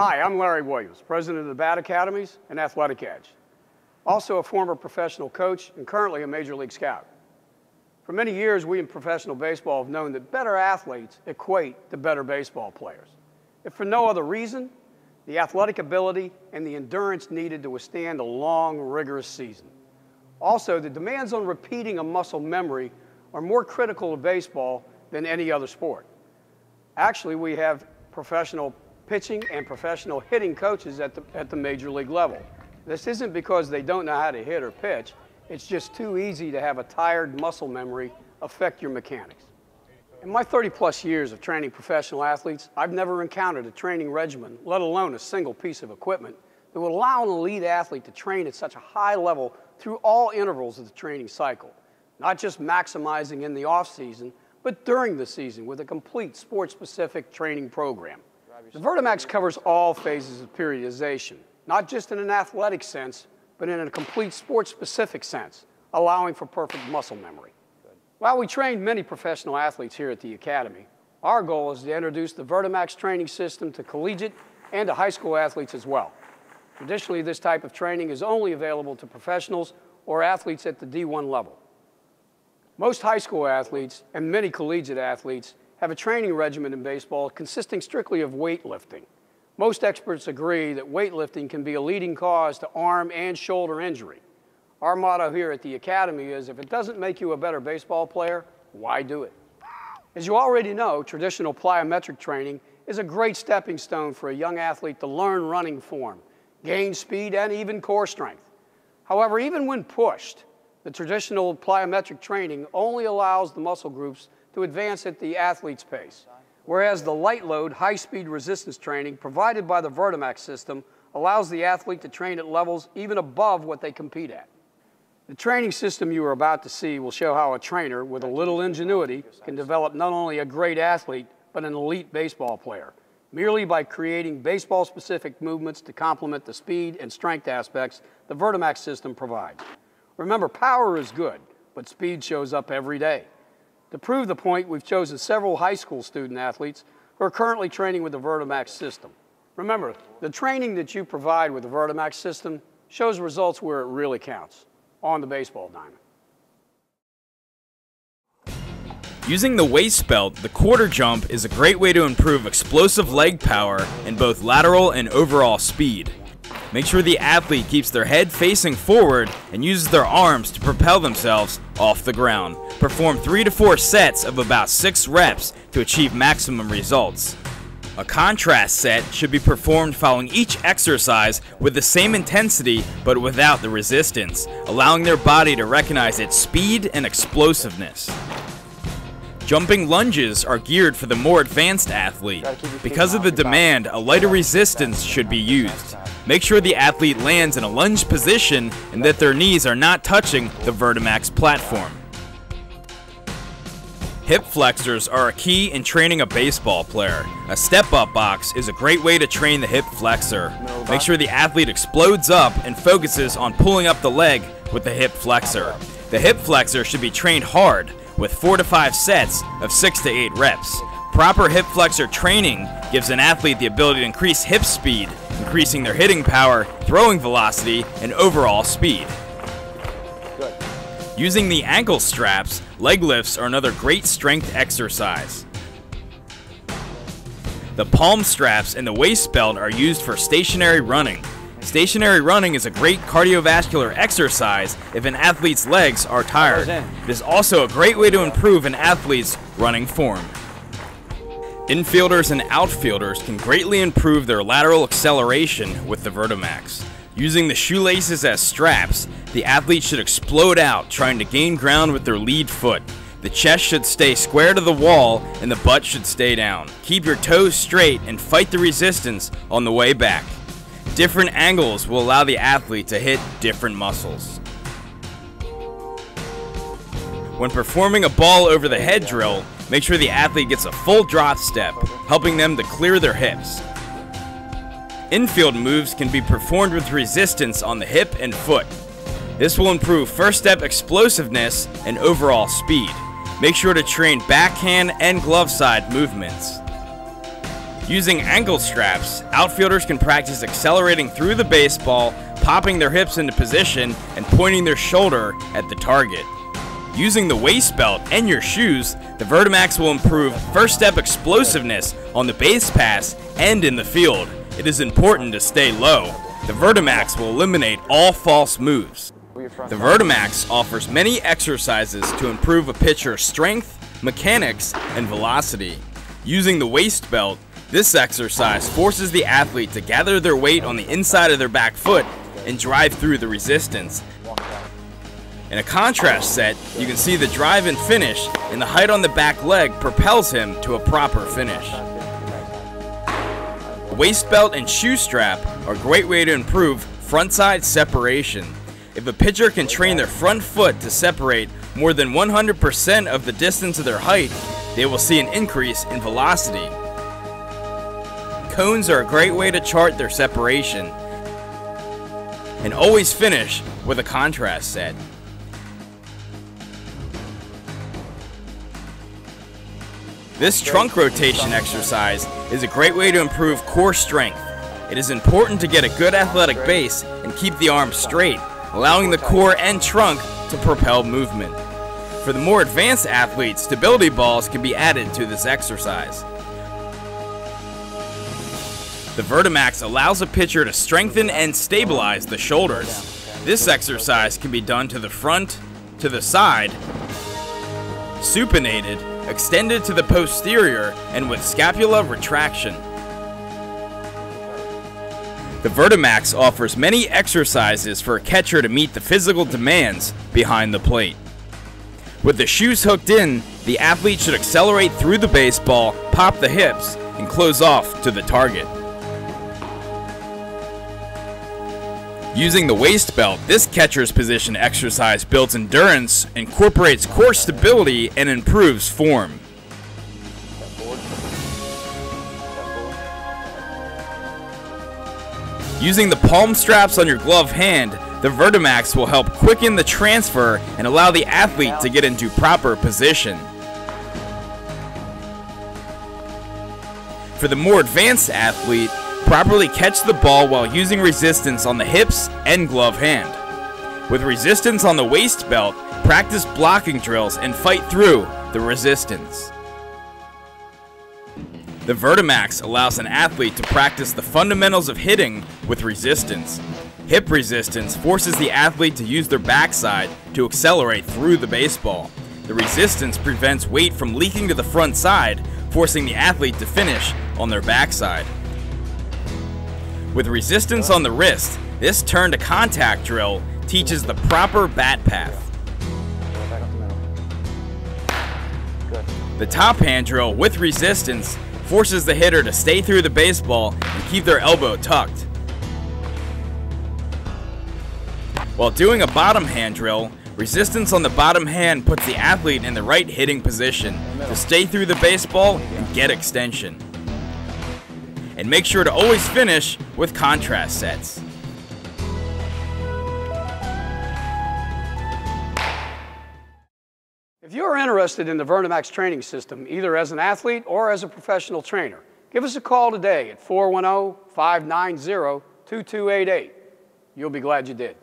Hi, I'm Larry Williams, president of the Bat Academies and Athletic Edge. Also a former professional coach and currently a Major League scout. For many years, we in professional baseball have known that better athletes equate to better baseball players. If for no other reason, the athletic ability and the endurance needed to withstand a long, rigorous season. Also, the demands on repeating a muscle memory are more critical to baseball than any other sport. Actually, we have professional pitching and professional hitting coaches at the major league level. This isn't because they don't know how to hit or pitch. It's just too easy to have a tired muscle memory affect your mechanics. In my 30-plus years of training professional athletes, I've never encountered a training regimen, let alone a single piece of equipment, that would allow an elite athlete to train at such a high level through all intervals of the training cycle, not just maximizing in the off-season, but during the season with a complete sport-specific training program. The Vertimax covers all phases of periodization, not just in an athletic sense, but in a complete sport-specific sense, allowing for perfect muscle memory. While we trained many professional athletes here at the Academy, our goal is to introduce the Vertimax training system to collegiate and to high school athletes as well. Traditionally, this type of training is only available to professionals or athletes at the D1 level. Most high school athletes and many collegiate athletes have a training regimen in baseball consisting strictly of weightlifting. Most experts agree that weightlifting can be a leading cause to arm and shoulder injury. Our motto here at the Academy is, if it doesn't make you a better baseball player, why do it? As you already know, traditional plyometric training is a great stepping stone for a young athlete to learn running form, gain speed, and even core strength. However, even when pushed, the traditional plyometric training only allows the muscle groups to advance at the athlete's pace, whereas the light load, high-speed resistance training provided by the Vertimax system allows the athlete to train at levels even above what they compete at. The training system you are about to see will show how a trainer with a little ingenuity can develop not only a great athlete, but an elite baseball player, merely by creating baseball-specific movements to complement the speed and strength aspects the Vertimax system provides. Remember, power is good, but speed shows up every day. To prove the point, we've chosen several high school student athletes who are currently training with the Vertimax system. Remember, the training that you provide with the Vertimax system shows results where it really counts, on the baseball diamond. Using the waist belt, the quarter jump is a great way to improve explosive leg power and both lateral and overall speed. Make sure the athlete keeps their head facing forward and uses their arms to propel themselves off the ground. Perform 3 to 4 sets of about 6 reps to achieve maximum results. A contrast set should be performed following each exercise with the same intensity but without the resistance, allowing their body to recognize its speed and explosiveness. Jumping lunges are geared for the more advanced athlete. Because of the demand, a lighter resistance should be used. Make sure the athlete lands in a lunge position and that their knees are not touching the Vertimax platform. Hip flexors are a key in training a baseball player. A step-up box is a great way to train the hip flexor. Make sure the athlete explodes up and focuses on pulling up the leg with the hip flexor. The hip flexor should be trained hard with 4 to 5 sets of 6 to 8 reps. Proper hip flexor training gives an athlete the ability to increase hip speed, increasing their hitting power, throwing velocity, and overall speed. Good. Using the ankle straps, leg lifts are another great strength exercise. The palm straps and the waist belt are used for stationary running. Stationary running is a great cardiovascular exercise if an athlete's legs are tired. It is also a great way to improve an athlete's running form. Infielders and outfielders can greatly improve their lateral acceleration with the Vertimax. Using the shoelaces as straps, the athlete should explode out trying to gain ground with their lead foot. The chest should stay square to the wall and the butt should stay down. Keep your toes straight and fight the resistance on the way back. Different angles will allow the athlete to hit different muscles. When performing a ball over the head drill, make sure the athlete gets a full drop step, helping them to clear their hips. Infield moves can be performed with resistance on the hip and foot. This will improve first step explosiveness and overall speed. Make sure to train backhand and glove side movements. Using ankle straps, outfielders can practice accelerating through the baseball, popping their hips into position, and pointing their shoulder at the target. Using the waist belt and your shoes, the Vertimax will improve first step explosiveness on the base pass and in the field. It is important to stay low. The Vertimax will eliminate all false moves. The Vertimax offers many exercises to improve a pitcher's strength, mechanics, and velocity. Using the waist belt, this exercise forces the athlete to gather their weight on the inside of their back foot and drive through the resistance. In a contrast set, you can see the drive and finish, and the height on the back leg propels him to a proper finish. The waist belt and shoe strap are a great way to improve front-side separation. If a pitcher can train their front foot to separate more than 100% of the distance of their height, they will see an increase in velocity. Cones are a great way to chart their separation. And always finish with a contrast set. This trunk rotation exercise is a great way to improve core strength. It is important to get a good athletic base and keep the arms straight, allowing the core and trunk to propel movement. For the more advanced athletes, stability balls can be added to this exercise. The Vertimax allows a pitcher to strengthen and stabilize the shoulders. This exercise can be done to the front, to the side, supinated, extended to the posterior, and with scapula retraction. The Vertimax offers many exercises for a catcher to meet the physical demands behind the plate. With the shoes hooked in, the athlete should accelerate through the baseball, pop the hips, and close off to the target. Using the waist belt, this catcher's position exercise builds endurance, incorporates core stability, and improves form. Using the palm straps on your glove hand, the Vertimax will help quicken the transfer and allow the athlete to get into proper position. For the more advanced athlete, properly catch the ball while using resistance on the hips and glove hand. With resistance on the waist belt, practice blocking drills and fight through the resistance. The Vertimax allows an athlete to practice the fundamentals of hitting with resistance. Hip resistance forces the athlete to use their backside to accelerate through the baseball. The resistance prevents weight from leaking to the front side, forcing the athlete to finish on their backside. With resistance on the wrist, this turn to contact drill teaches the proper bat path. The top hand drill with resistance forces the hitter to stay through the baseball and keep their elbow tucked. While doing a bottom hand drill, resistance on the bottom hand puts the athlete in the right hitting position to stay through the baseball and get extension. And make sure to always finish with contrast sets. If you are interested in the Vertimax training system, either as an athlete or as a professional trainer, give us a call today at 410-590-2288. You'll be glad you did.